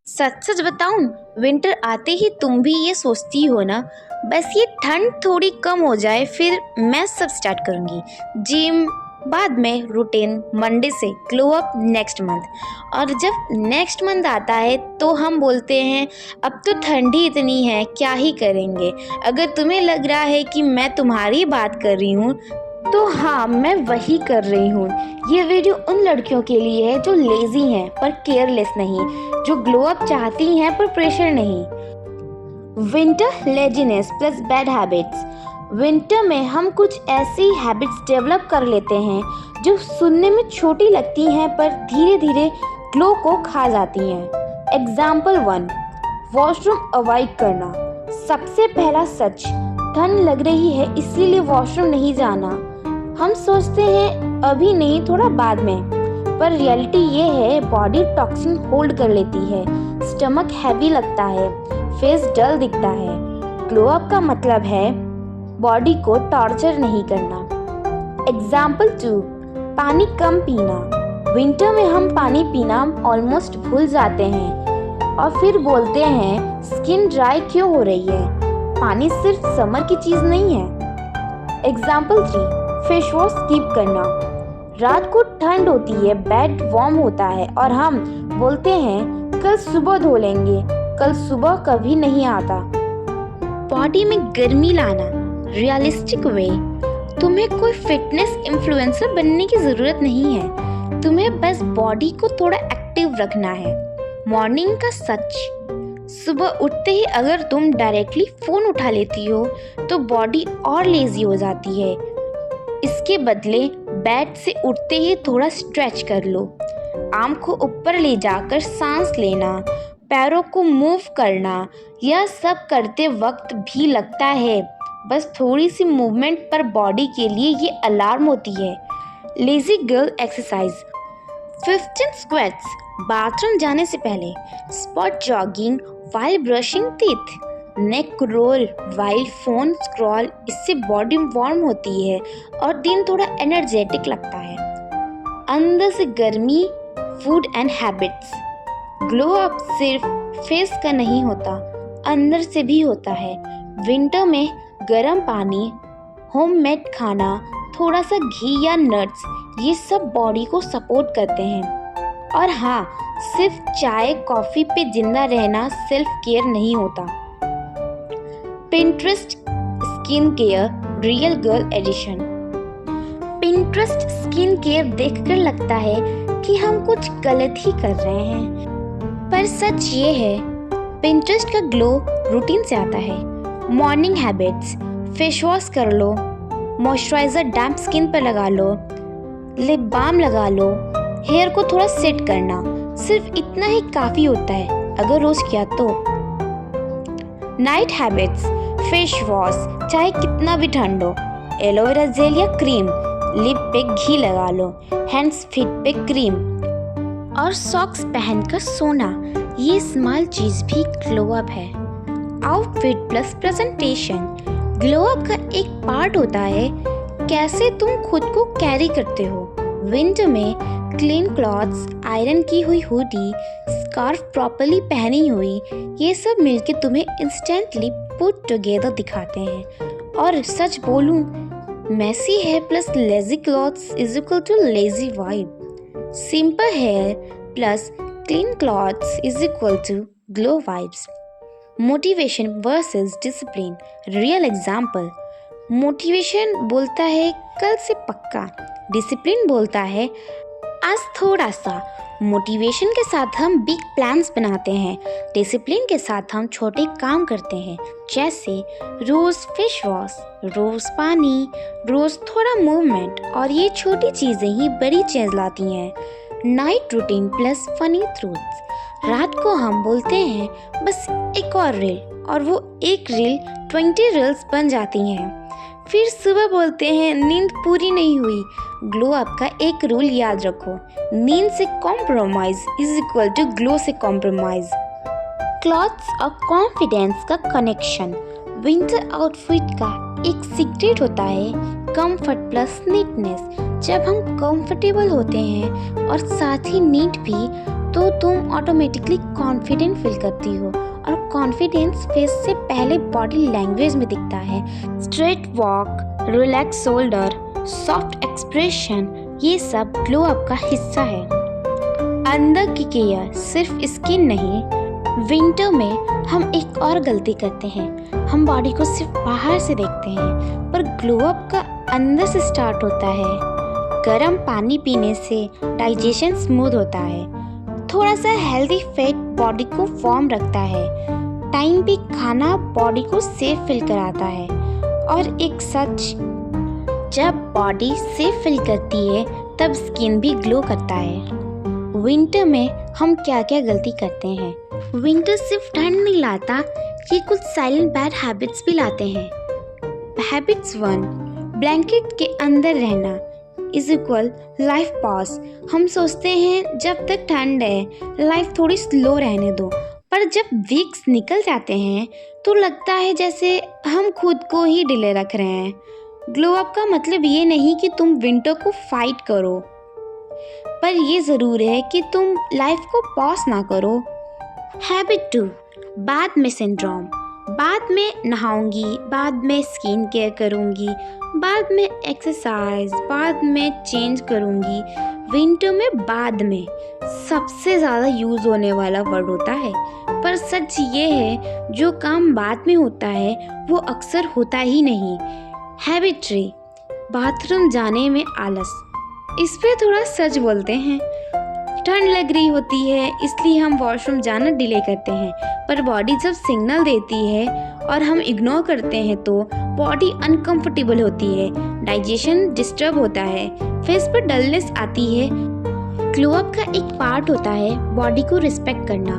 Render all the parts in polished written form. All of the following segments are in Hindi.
सच सच बताऊं, विंटर आते ही तुम भी ये सोचती हो ना, बस ये ठंड थोड़ी कम हो जाए फिर मैं सब स्टार्ट करूंगी। जिम, बाद में रूटीन, मंडे से ग्लो अप नेक्स्ट मंथ। और जब नेक्स्ट मंथ आता है तो हम बोलते हैं अब तो ठंडी इतनी है, क्या ही करेंगे। अगर तुम्हें लग रहा है कि मैं तुम्हारी बात कर रही हूँ तो हाँ, मैं वही कर रही हूँ। ये वीडियो उन लड़कियों के लिए है जो लेजी हैं पर केयरलेस नहीं, जो ग्लो अप चाहती हैं पर प्रेशर नहीं। Winter laziness plus bad habits. Winter में हम कुछ ऐसी हैबिट्स डेवलप कर लेते हैं जो सुनने में छोटी लगती हैं पर धीरे धीरे ग्लो को खा जाती हैं। एग्जाम्पल 1, वॉशरूम अवॉइड करना। सबसे पहला सच, ठंड लग रही है इसीलिए वॉशरूम नहीं जाना। हम सोचते हैं अभी नहीं, थोड़ा बाद में, पर रियलिटी ये है बॉडी टॉक्सिन होल्ड कर लेती है, स्टमक हैवी लगता है, फेस डल दिखता है। ग्लो अप का मतलब है बॉडी को टॉर्चर नहीं करना। एग्जाम्पल 2, पानी कम पीना। विंटर में हम पानी पीना ऑलमोस्ट भूल जाते हैं और फिर बोलते हैं स्किन ड्राई क्यों हो रही है। पानी सिर्फ समर की चीज़ नहीं है। एग्जाम्पल 3, फेस वॉश स्किप करना। रात को ठंड होती है, बेड वार्म होता है और हम बोलते हैं कल सुबह धो लेंगे। कल सुबह कभी नहीं आता। बॉडी में गर्मी लाना रियलिस्टिक वे। तुम्हें कोई फिटनेस इन्फ्लुएंसर बनने की ज़रूरत नहीं है, तुम्हें बस बॉडी को थोड़ा एक्टिव रखना है। मॉर्निंग का सच, सुबह उठते ही अगर तुम डायरेक्टली फ़ोन उठा लेती हो तो बॉडी और लेज़ी हो जाती है। इसके बदले बेड से उठते ही थोड़ा स्ट्रेच कर लो, आर्म को ऊपर ले जाकर सांस लेना, पैरों को मूव करना। यह सब करते वक्त भी लगता है बस थोड़ी सी मूवमेंट, पर बॉडी के लिए ये अलार्म होती है। Lazy girl exercise. 15 squats bathroom जाने से पहले, spot jogging while brushing teeth, neck roll while phone scroll. इससे बॉडी वार्म होती है और दिन थोड़ा एनर्जेटिक लगता है। अंदर से गर्मी, food and habits. Glow up सिर्फ फेस का नहीं होता, अंदर से भी होता है। विंटर में गर्म पानी, होममेड खाना, थोड़ा सा घी या नट्स, ये सब बॉडी को सपोर्ट करते हैं। और हाँ, सिर्फ चाय कॉफी पे जिंदा रहना सेल्फ केयर नहीं होता। Pinterest skin care real girl edition. Pinterest skin care देखकर लगता है कि हम कुछ गलत ही कर रहे हैं, पर सच ये है पिंटरेस्ट का ग्लो रूटीन से आता है। मॉर्निंग हैबिट्स, फेस वॉश कर लो, मॉइस्चराइजर डैम्प स्किन पर लगा लो, लिप बाम लगा लो, हेयर को थोड़ा सेट करना, सिर्फ इतना ही काफ़ी होता है अगर रोज किया तो। नाइट हैबिट्स, फेस वॉश चाहे कितना भी ठंड हो, एलोवेरा जेल या क्रीम, लिप पे घी लगा लो, हैंड्स फीट पे क्रीम, और सॉक्स पहनकर सोना। ये स्मॉल चीज़ भी ग्लो अप है। Outfit plus presentation. Glow up का एक पार्ट होता है कैसे तुम खुद को कैरी करते हो। विंटर में क्लीन क्लॉथ्स, आयरन की हुई हुडी, स्कार्फ प्रॉपर्ली पहनी हुई, ये सब मिलके तुम्हें इंस्टेंटली पुट टुगेदर दिखाते हैं। और सच बोलूं, messy hair plus lazy clothes is equal to lazy vibe. Simple hair plus clean clothes is equal to glow vibes. Motivation versus discipline real example. Motivation बोलता है कल से पक्का, डिसिप्लिन बोलता है आज थोड़ा सा। मोटिवेशन के साथ हम बिग प्लान्स बनाते हैं, डिसिप्लिन के साथ हम छोटे काम करते हैं, जैसे रोज़ फेस वॉश, रोज़ पानी, रोज़ थोड़ा मूवमेंट। और ये छोटी चीज़ें ही बड़ी चेंज लाती हैं। Night routine plus funny truths. रात को हम बोलते हैं बस एक और रील, और वो एक रील 20 रील्स बन जाती हैं। फिर सुबह बोलते हैं नींद पूरी नहीं हुई। ग्लो अप का एक रूल याद रखो, नींद से compromise is equal to glow से कॉम्प्रोमाइज। क्लॉथ्स और कॉन्फिडेंस का कनेक्शन। विंटर आउटफिट का एक सीक्रेट होता है कंफर्ट प्लस नीटनेस। जब हम कंफर्टेबल होते हैं और साथ ही नीट भी, तो तुम ऑटोमेटिकली कॉन्फिडेंट फील करती हो, और कॉन्फिडेंस फेस से पहले बॉडी लैंग्वेज में दिखता है। Straight walk, relax shoulder, soft expression, ये सब ग्लो अप का हिस्सा है। अंदर की केयर सिर्फ स्किन नहीं, विंटर में हम एक और गलती करते हैं। हम बॉडी को सिर्फ बाहर से देखते हैं, पर ग्लो अप का अंदर से स्टार्ट होता है। गर्म पानी पीने से डाइजेशन स्मूथ होता है। थोड़ा सा हेल्दी फैट बॉडी को वार्म रखता है। टाइम पे खाना बॉडी को सेफ फील कराता है। और एक सच, जब बॉडी सेफ फील करती है तब स्किन भी ग्लो करता है। विंटर में हम क्या क्या गलती करते हैं? विंटर सिर्फ ठंड नहीं लाता, ये कुछ साइलेंट बैड हैबिट्स भी लाते हैं। हैबिट्स 1, ब्लैंकेट के अंदर रहना इज इक्वल लाइफ पॉज। हम सोचते हैं जब तक ठंड है लाइफ थोड़ी स्लो रहने दो, पर जब वीक्स निकल जाते हैं तो लगता है जैसे हम खुद को ही डिले रख रहे हैं। ग्लो अप का मतलब ये नहीं कि तुम विंटर को फाइट करो, पर ये ज़रूर है कि तुम लाइफ को पॉज ना करो। हैबिट 2, बाद में सिंड्रोम। बाद में नहाऊंगी, बाद में स्किन केयर करूंगी, बाद में एक्सरसाइज, बाद में चेंज करूंगी। विंटर में बाद में सबसे ज़्यादा यूज़ होने वाला वर्ड होता है, पर सच ये है जो काम बाद में होता है वो अक्सर होता ही नहीं। हैबिट 3, बाथरूम जाने में आलस। इस पे थोड़ा सच बोलते हैं। ठंड लग रही होती है इसलिए हम वॉशरूम जाना डिले करते हैं, पर बॉडी जब सिग्नल देती है और हम इग्नोर करते हैं तो बॉडी अनकंफर्टेबल होती है, डाइजेशन डिस्टर्ब होता है, फेस पर डलनेस आती है। ग्लो अप का एक पार्ट होता है बॉडी को रिस्पेक्ट करना,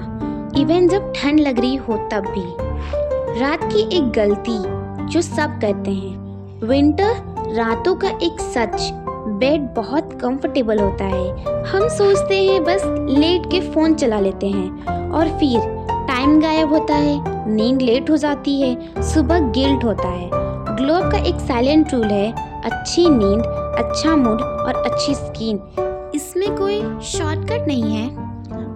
इवन जब ठंड लग रही हो तब भी। रात की एक गलती जो सब करते हैं। विंटर रातों का एक सच, बेड बहुत कंफर्टेबल होता है। हम सोचते हैं बस लेट के फ़ोन चला लेते हैं और फिर टाइम गायब होता है, नींद लेट हो जाती है, सुबह गिल्ट होता है। ग्लो अप का एक साइलेंट रूल है, अच्छी नींद, अच्छा मूड और अच्छी स्किन। इसमें कोई शॉर्टकट नहीं है।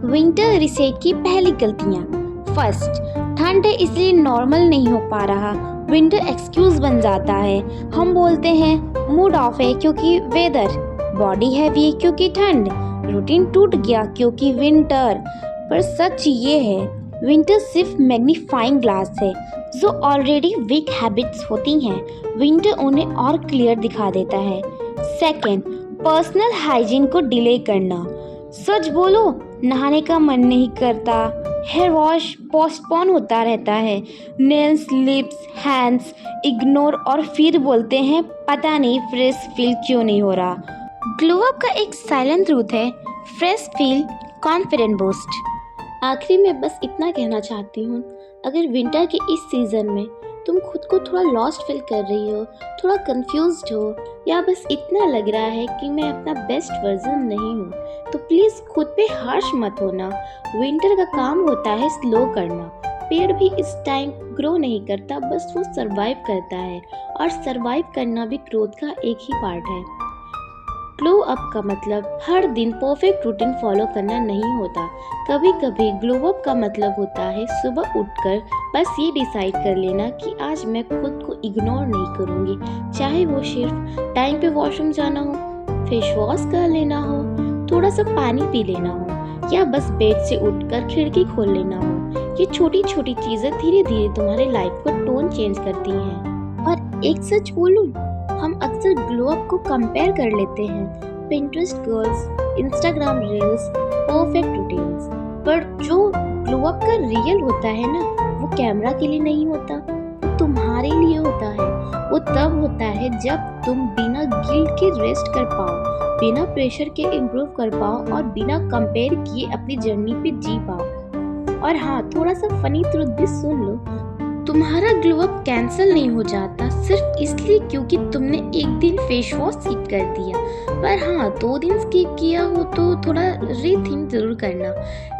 विंटर रीसेट की पहली गलतियाँ। फर्स्ट, ठंड है इसलिए नॉर्मल नहीं हो पा रहा। विंटर एक्सक्यूज बन जाता है। हम बोलते हैं मूड ऑफ है क्योंकि वेदर, बॉडी हैवी है क्योंकि ठंड, रूटीन टूट गया क्योंकि विंटर। पर सच ये है, विंटर सिर्फ मैग्नीफाइंग ग्लास है। जो ऑलरेडी वीक हैबिट्स होती हैं, विंटर उन्हें और क्लियर दिखा देता है। सेकेंड, पर्सनल हाइजीन को डिले करना। सच बोलो, नहाने का मन नहीं करता, हेयर वॉश पोस्टपोन होता रहता है, नेल्स, लिप्स, हैंड्स इग्नोर, और फिर बोलते हैं पता नहीं फ्रेश फील क्यों नहीं हो रहा। ग्लो अप का एक साइलेंट ट्रूथ है, फ्रेश फील, कॉन्फिडेंट बूस्ट। आखिरी में बस इतना कहना चाहती हूँ, अगर विंटर के इस सीज़न में तुम खुद को थोड़ा लॉस्ट फील कर रही हो, थोड़ा कंफ्यूज्ड हो, या बस इतना लग रहा है कि मैं अपना बेस्ट वर्जन नहीं हूँ, तो प्लीज़ खुद पे हार्श मत होना। विंटर का काम होता है स्लो करना। पेड़ भी इस टाइम ग्रो नहीं करता, बस वो सरवाइव करता है, और सरवाइव करना भी ग्रोथ का एक ही पार्ट है। ग्लो अप का मतलब हर दिन परफेक्ट रूटीन फॉलो करना नहीं होता। कभी कभी ग्लो अप का मतलब होता है सुबह उठकर बस ये डिसाइड कर लेना कि आज मैं खुद को इग्नोर नहीं करूँगी, चाहे वो सिर्फ टाइम पे वॉशरूम जाना हो, फेस वॉश कर लेना हो, थोड़ा सा पानी पी लेना हो, या बस बेड से उठकर खिड़की खोल लेना हो। ये छोटी छोटी चीज़ें धीरे धीरे तुम्हारे लाइफ को टोन चेंज करती हैं। और एक सच बोलूं, हम अक्सर ग्लो अप को कंपेयर कर लेते हैं, Pinterest girls, Instagram reels, perfect routines, पर जो ग्लो अप का रियल होता है ना, वो कैमरा के लिए नहीं होता, वो तुम्हारे लिए होता है। वो तब होता है जब तुम बिना गिल्ट के रेस्ट कर पाओ, बिना प्रेशर के इम्प्रूव कर पाओ, और बिना कंपेयर किए अपनी जर्नी पे जी पाओ। और हाँ, थोड़ा सा फनी ट्रुथ भी सुन लो, तुम्हारा ग्लो अप कैंसिल नहीं हो जाता सिर्फ इसलिए क्योंकि तुमने एक दिन फेस वॉश स्किप कर दिया। पर हाँ, 2 दिन स्किप किया हो तो थोड़ा रीथिंक जरूर करना।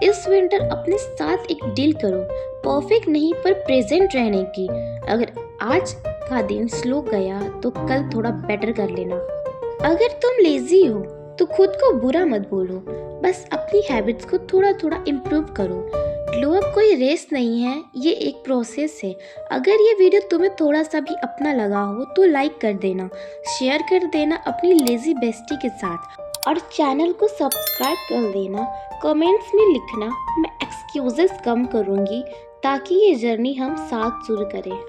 इस विंटर अपने साथ एक डील करो, परफेक्ट नहीं पर प्रेजेंट रहने की। अगर आज का दिन स्लो गया तो कल थोड़ा बेटर कर लेना। अगर तुम लेजी हो तो खुद को बुरा मत बोलो, बस अपनी हैबिट्स को थोड़ा थोड़ा इम्प्रूव करो। ग्लो अप कोई रेस नहीं है, ये एक प्रोसेस है। अगर ये वीडियो तुम्हें थोड़ा सा भी अपना लगा हो तो लाइक कर देना, शेयर कर देना अपनी लेजी बेस्टी के साथ और चैनल को सब्सक्राइब कर देना। कमेंट्स में लिखना, मैं एक्सक्यूजेस कम करूँगी ताकि ये जर्नी हम साथ शुरू करें।